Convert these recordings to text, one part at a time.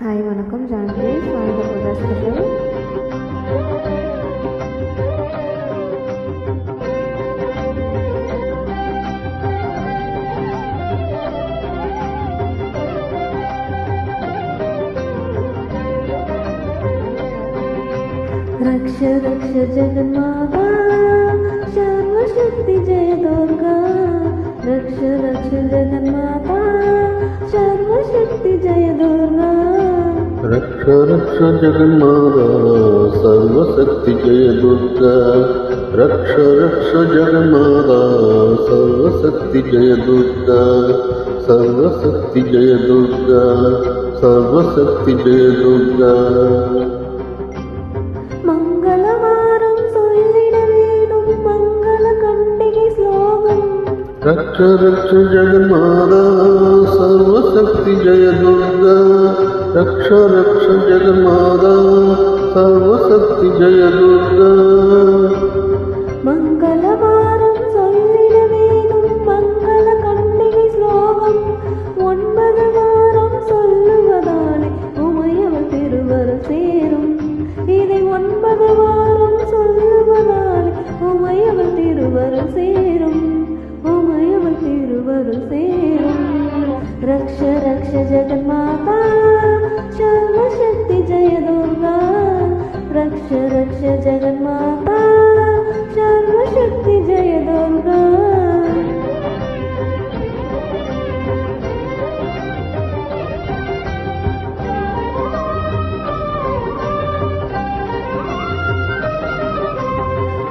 Hi வணக்கம் Janhvi சாயந்த Pooja special. रक्ष रक्ष जगन्माता सर्वशक्ति जय दुर्गा. रक्ष रक्ष जगन्माता सर्वशक्ति जय दुर्गा. रक्ष रक्ष जगन्माता सर्वशक्ति जय दुर्गा. रक्ष रक्ष जगन्माता सर्वशक्ति जय दुर्गा. सर्वशक्ति जय दुर्गा. सर्वशक्ति जय दुर्गा. मंगलवारं சொல்லிட வேணும் மங்கள கண்டிகை ஸ்லோகம். रक्ष रक्ष जगन्माता सर्वशक्ति जय दुर्गा. रक्ष रक्ष जगन्माता सर्वशक्ति जय दुर्गा. மங்களவாரம் சொல்லிட வேணும் மங்கள கண்டிகை ஸ்லோகம். 9 வாரம் சொல்லுவதாலே உமையவள் திருவருள் சேரும். இதை 9 வாரம் சொல்லுவதாலே உமையவள் திருவருள் சேரும். உமையவள் திருவருள் சேரும். रक्ष रक्ष जगन्माता सर्वशक्ति जय दुर्गा. रक्ष रक्ष जगन्माता सर्वशक्ति जय दुर्गा.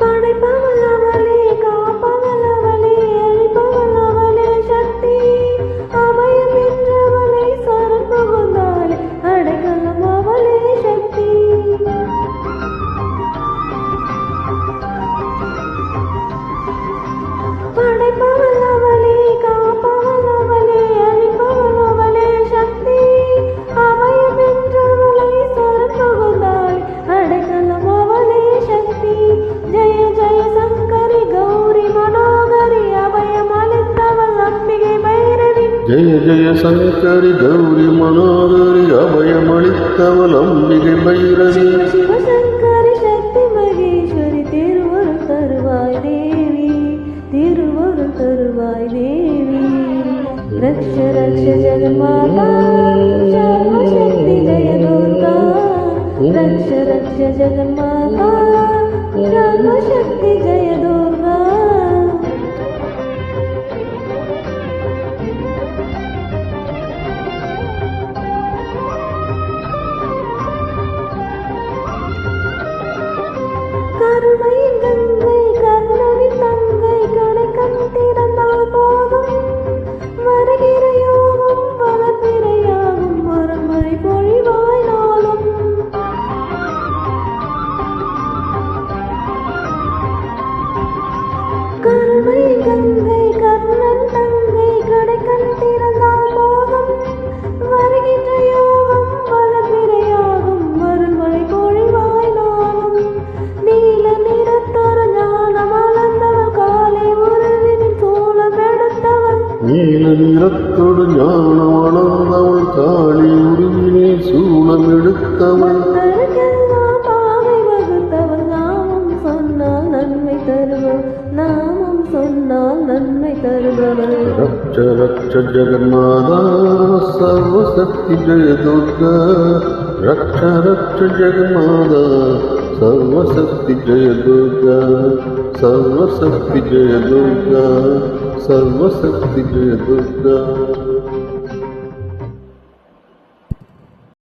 படைப்பவள் அவளே, காப்பவள் அவளே, அழிப்பவள் அவளே சக்தி. அபயம் என்றவளை சரண் புகுந்தாளே, அடைக்கலம் அவளே சக்தி. படைப்பவள் அவளே, காப்பவள் அவளே, அழிப்பவள் அவளே சக்தி. அபயம் என்றவளை சரண் புகுந்தாளே, அடைக்கலம் அவளே சக்தி. ஜெய ஜெய சங்கரி கௌரி மனோகரி அபயம் அளித்தவள் அம்பிகை பைரவி. जय जय शंकरि गौरी मनोहरि अभयमளித்தவள் अम्बिகை भैरवी. சிவசங்கரி சக்தி மகேஸ்வரி திருவருள் தருவாய் தேவி. திருவருள் தருவாய் தேவி. रक्ष रक्ष जगन्माता सर्वशक्ति जय दुर्गा. रक्ष रक्ष जगन्माता सर्वशक्ति जय दुर्गा. கருணை கங்கை கர்ணனி தங்கை கடைக்கண் திறந்தால் போதும். வருகிற யோகம் வளர்பிறையாகும் மரமழை பொழிவாய் நாளும். கருணை கங்கை கர்ணன் தங்கை கடைக்கண் திறந்தால் போதும். வருகின்ற யோகம் வளர்பிறையாகும் மரமழை பொழிவாய் நாளும். நீல நிறத்தொரு ஞானம் அளந்தவள் காலை உருவினில் சூலம் எடுத்தவள். நீல நிறத்தோடு ஞானம் அளந்தவள் காளி உருவினே சூலம் எடுத்தவள். பக்தருக்கெல்லாம் பாதை வகுத்தவள். நாமம் சொன்னால் நன்மை தருபவள். நாமம் சொன்னால் நன்மை தருபவள். रक्ष रक्ष जगन्माता सर्वशक्ति जय दुर्गा. रक्ष रक्ष जगन्माता सर्वशक्ति जय दुर्गा. सर्वशक्ति जय दुर्गा. सर्वशक्ति जय दुर्गा.